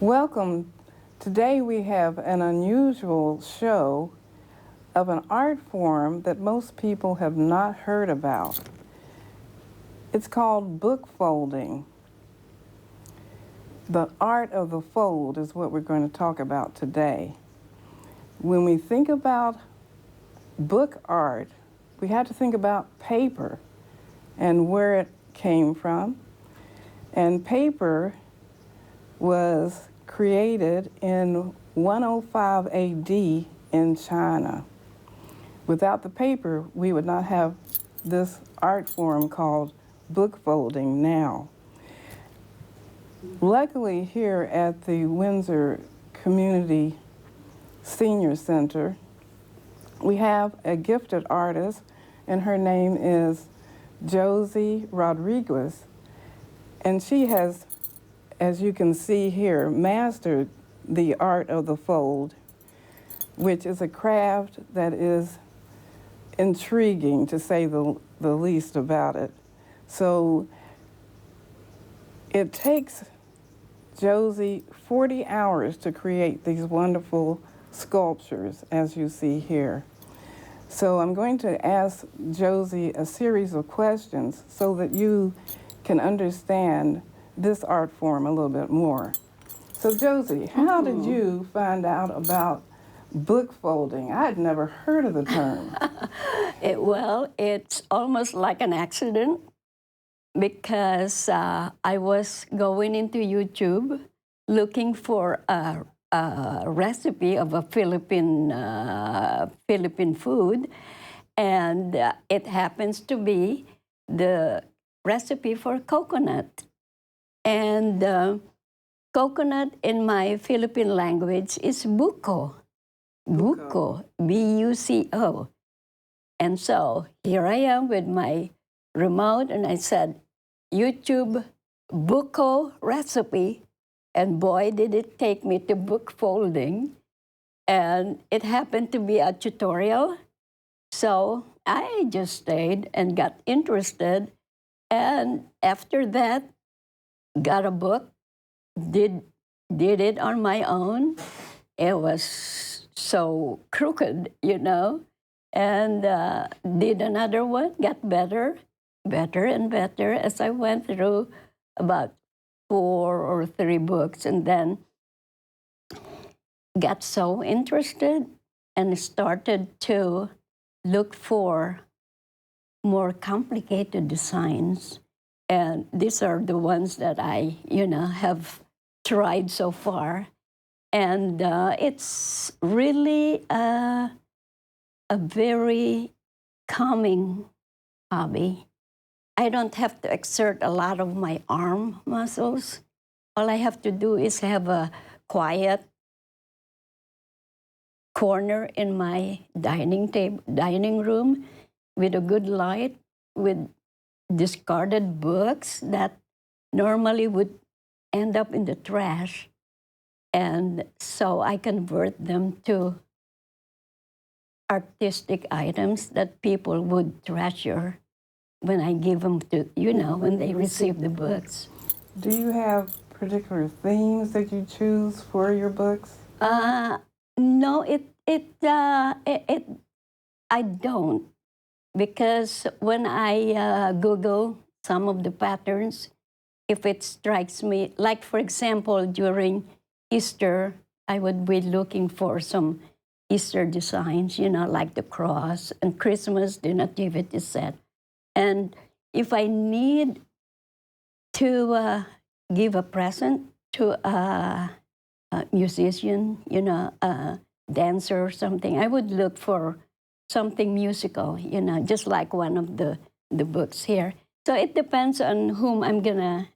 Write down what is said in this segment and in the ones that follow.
Welcome. Today we have an unusual show of an art form that most people have not heard about. It's called book folding. The art of the fold is what we're going to talk about today. When we think about book art, we have to think about paper and where it came from. And paper was created in 105 AD in China. Without the paper, we would not have this art form called book folding now. Luckily, here at the Windsor Community Senior Center, we have a gifted artist, and her name is Josie Rodriguez, and she has, as you can see here, mastered the art of the fold, which is a craft that is intriguing, to say the least about it. So it takes Josie 40 hours to create these wonderful sculptures, as you see here. So I'm going to ask Josie a series of questions so that you can understand this art form a little bit more. So Josie, how did you find out about book folding? I'd never heard of the term. It's almost like an accident because I was going into YouTube looking for a recipe of a Philippine food, and it happens to be the recipe for coconut. And coconut in my Philippine language is buko. Buko, B-U-C-O. And so here I am with my remote, and I said, YouTube buko recipe. And boy, did it take me to book folding. And it happened to be a tutorial. So I just stayed and got interested. And after that, got a book, did it on my own. It was so crooked, and did another one, got better and better as I went through about 4 or 3 books, and then got so interested and started to look for more complicated designs. And these are the ones that I, have tried so far. And it's really a very calming hobby. I don't have to exert a lot of my arm muscles. All I have to do is have a quiet corner in my dining room with a good light, with discarded books that normally would end up in the trash. And so I convert them to artistic items that people would treasure when I give them to, when they receive the books. Do you have particular themes that you choose for your books? No, I don't. Because when I Google some of the patterns, if it strikes me, like for example, during Easter, I would be looking for some Easter designs, like the cross, and Christmas, the nativity set. And if I need to give a present to a musician, a dancer or something, I would look for something musical, just like one of the books here. So it depends on whom I'm gonna,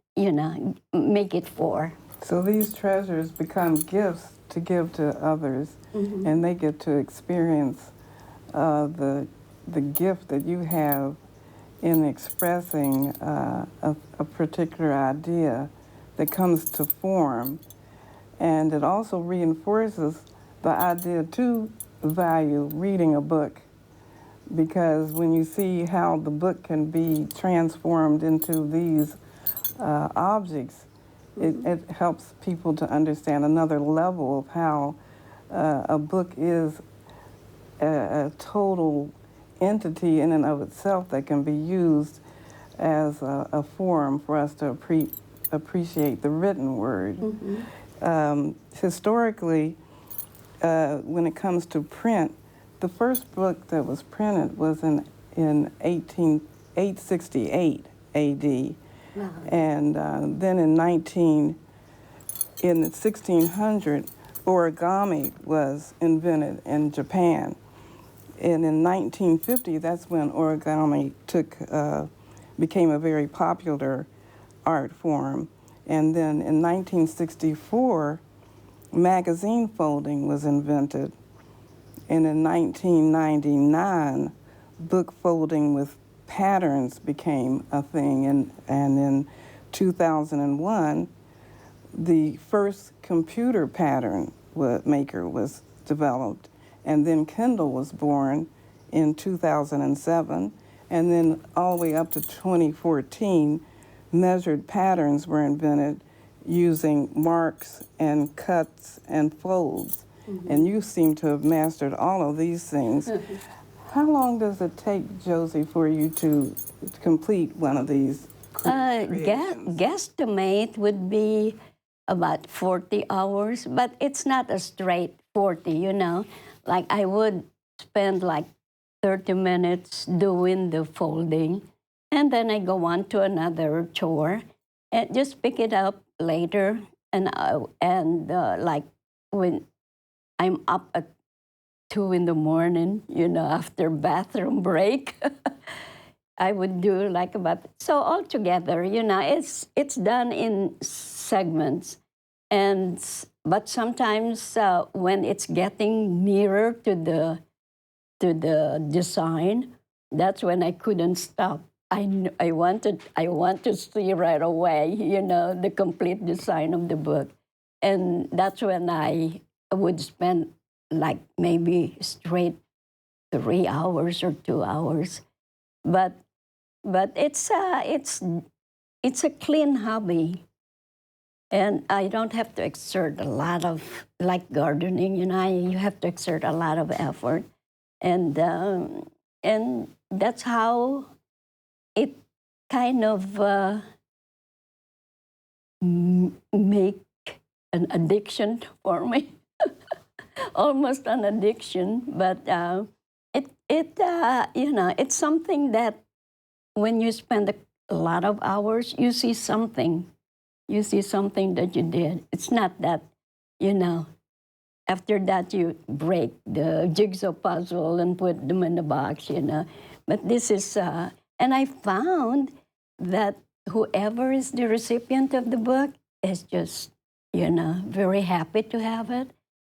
make it for. So these treasures become gifts to give to others, and they get to experience the gift that you have in expressing a particular idea that comes to form. And it also reinforces the idea to value reading a book, because when you see how the book can be transformed into these objects, it helps people to understand another level of how a book is a total entity in and of itself that can be used as a forum for us to appreciate the written word. Historically, when it comes to print, the first book that was printed was in 868 AD. Wow. And then in 1600, origami was invented in Japan. And in 1950, that's when origami became a very popular art form. And then in 1964, magazine folding was invented. And in 1999, book folding with patterns became a thing. And in 2001, the first computer pattern maker was developed. And then Kindle was born in 2007. And then all the way up to 2014, measured patterns were invented using marks and cuts and folds. And you seem to have mastered all of these things. How long does it take, Josie, for you to complete one of these creations? Guesstimate would be about 40 hours, but it's not a straight 40, you know. Like I would spend like 30 minutes doing the folding, and then I go on to another chore and just pick it up later. And like when I'm up at 2 in the morning, you know, after bathroom break, I would do like so altogether, you know, it's done in segments. But sometimes when it's getting nearer to the design, that's when I couldn't stop. I want to see right away, you know, the complete design of the book. And that's when I would spend like maybe straight 3 hours or 2 hours. But it's a clean hobby. And I don't have to exert a lot of, like gardening, you know, you have to exert a lot of effort. And that's how it kind of make an addiction for me, almost an addiction. But you know, it's something that when you spend a lot of hours, you see something. You see something that you did. It's not that, you know, after that you break the jigsaw puzzle and put them in the box, you know. But this is, and I found that whoever is the recipient of the book is just, you know, very happy to have it.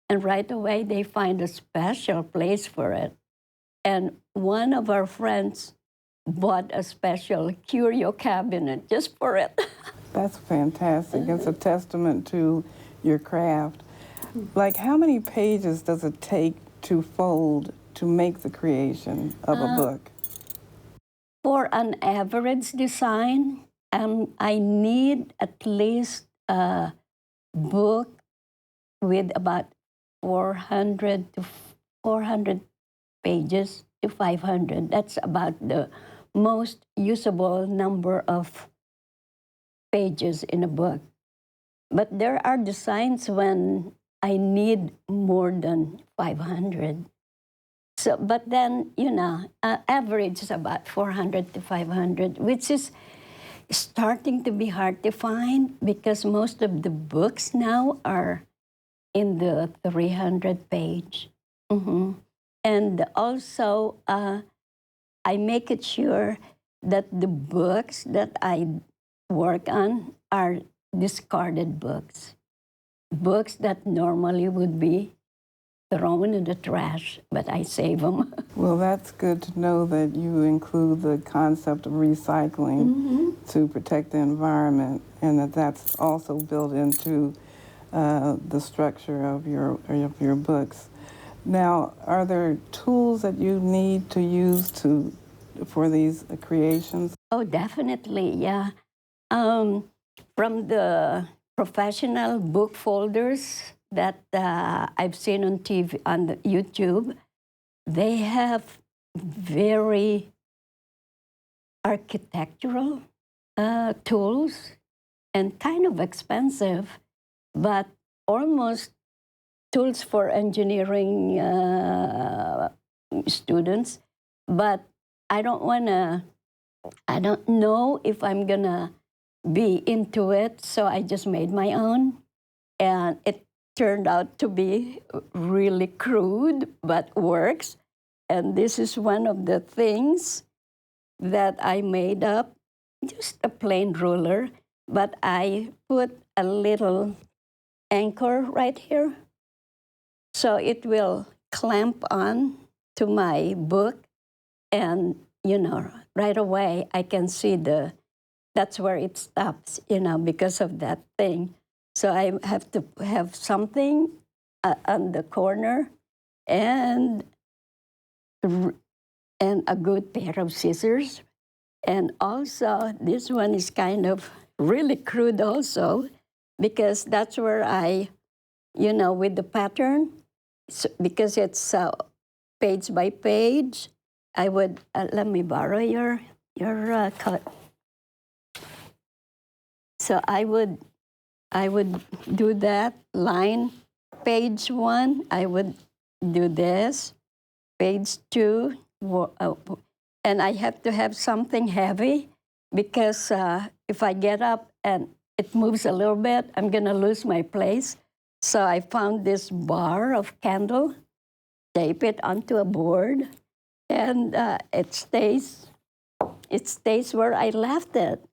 And right away they find a special place for it. And one of our friends bought a special curio cabinet just for it. That's fantastic. It's a testament to your craft. Like, how many pages does it take to fold to make the creation of a book? For an average design, I need at least a book with about 400 pages to 500. That's about the most usable number of pages in a book. But there are designs when I need more than 500. So, but then, you know, average is about 400 to 500, which is starting to be hard to find because most of the books now are in the 300 page. And also, I make it sure that the books that I work on are discarded books. Books that normally would be thrown in the trash, but I save them. Well, that's good to know that you include the concept of recycling to protect the environment, and that's also built into the structure of your books. Now, are there tools that you need to use for these creations? Oh, definitely, yeah. From the professional book folders that I've seen on TV, on the YouTube. They have very architectural tools and kind of expensive, but almost tools for engineering students. But I don't know if I'm gonna be into it, so I just made my own. And it turned out to be really crude, but works. And this is one of the things that I made up, just a plain ruler, but I put a little anchor right here. So it will clamp on to my book, and, right away I can see that's where it stops, because of that thing. So I have to have something on the corner and a good pair of scissors. And also, this one is kind of really crude also, because that's where I, with the pattern, because it's page by page, I would, let me borrow your cut. So I would do that line, page 1, I would do this, page 2, and I have to have something heavy, because if I get up and it moves a little bit, I'm gonna lose my place. So I found this bar of candle, tape it onto a board, and it stays where I left it.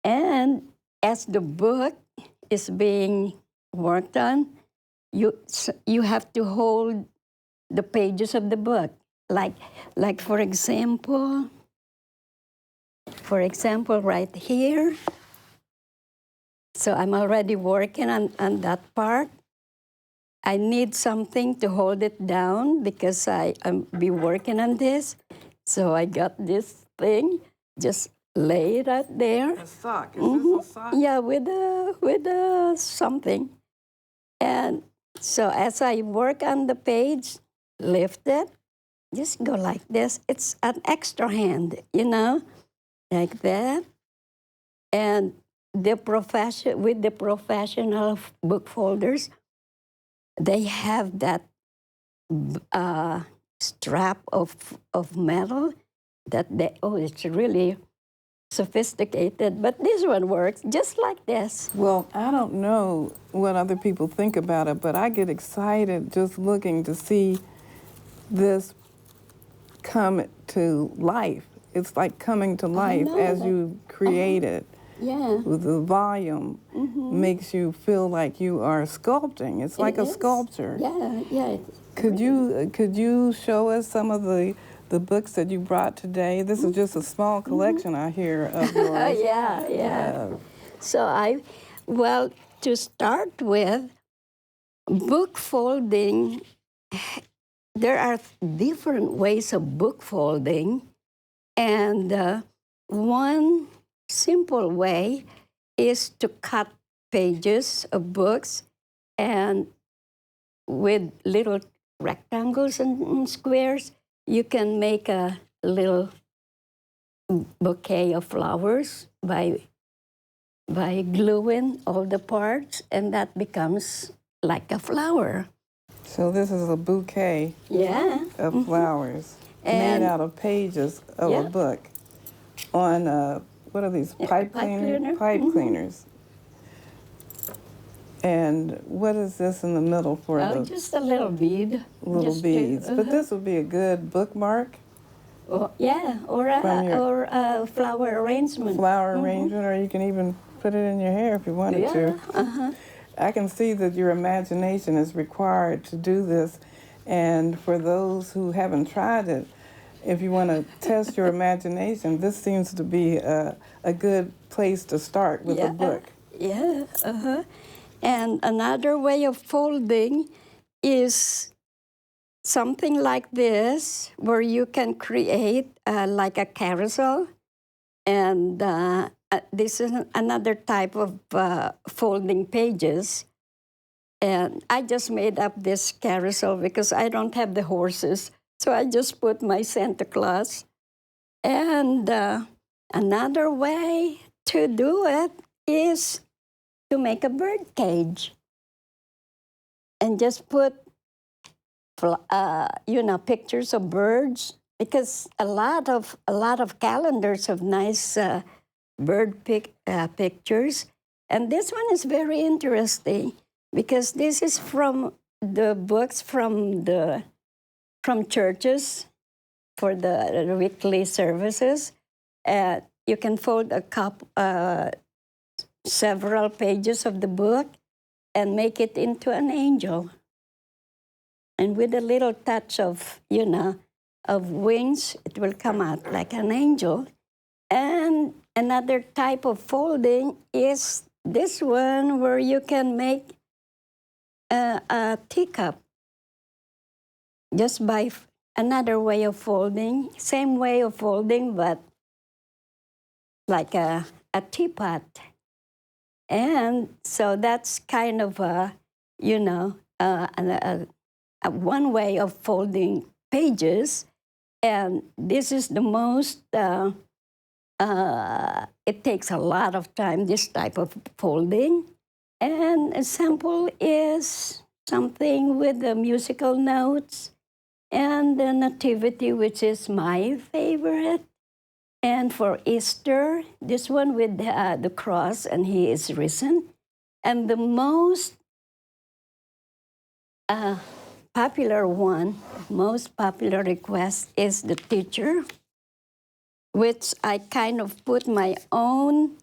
And as the book is being worked on, you have to hold the pages of the book. Like for example, right here. So I'm already working on that part. I need something to hold it down because I'm be working on this. So I got this thing, just lay it out there. A sock. Is this a sock? Yeah, with something. And so as I work on the page, lift it, just go like this. It's an extra hand, like that. And with the professional book folders, they have that strap of metal that it's really sophisticated, but this one works just like this. Well, I don't know what other people think about it, but I get excited just looking to see this come to life. It's like coming to life as you create it. Yeah. With the volume makes you feel like you are sculpting. It's like a sculpture. Yeah. Could you show us some of the books that you brought today? This is just a small collection I hear of yours. Yeah. So to start with, book folding, there are different ways of book folding, and one simple way is to cut pages of books, and with little rectangles and squares, you can make a little bouquet of flowers by gluing all the parts, and that becomes like a flower. So this is a bouquet of flowers And made out of pages of a book on, what are these, pipe cleaners? And what is this in the middle for just a little bead. Little beads. But this would be a good bookmark. Or a flower arrangement. Flower arrangement, or you can even put it in your hair if you wanted to. I can see that your imagination is required to do this. And for those who haven't tried it, if you want to test your imagination, this seems to be a good place to start with a book. And another way of folding is something like this, where you can create like a carousel. And this is another type of folding pages. And I just made up this carousel because I don't have the horses. So I just put my Santa Claus. And another way to do it is to make a bird cage. And just put, pictures of birds. Because a lot of calendars have nice bird pictures. And this one is very interesting because this is from the books from churches for the weekly services. You can fold several pages of the book and make it into an angel. And with a little touch of, of wings, it will come out like an angel. And another type of folding is this one where you can make a teacup just by another way of folding, same way of folding, but like a teapot. And so that's kind of one way of folding pages. And this is the most, it takes a lot of time, this type of folding. And a sample is something with the musical notes and the nativity, which is my favorite. And for Easter, this one with the cross and he is risen. And the most popular one, most popular request is the teacher, which I kind of put my own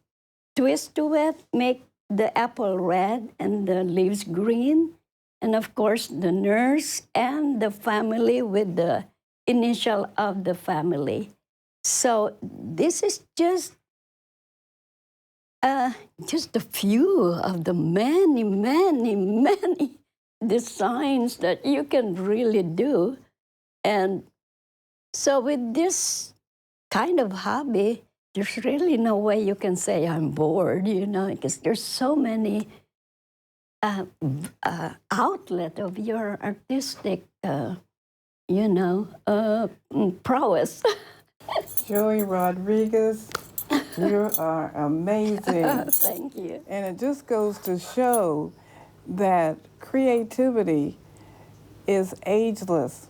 twist to it, make the apple red and the leaves green, and of course the nurse and the family with the initial of the family. So this is just a few of the many, many, many designs that you can really do. And so with this kind of hobby, there's really no way you can say I'm bored, because there's so many outlet of your artistic, prowess. Josie Rodriguez, you are amazing. Thank you. And it just goes to show that creativity is ageless.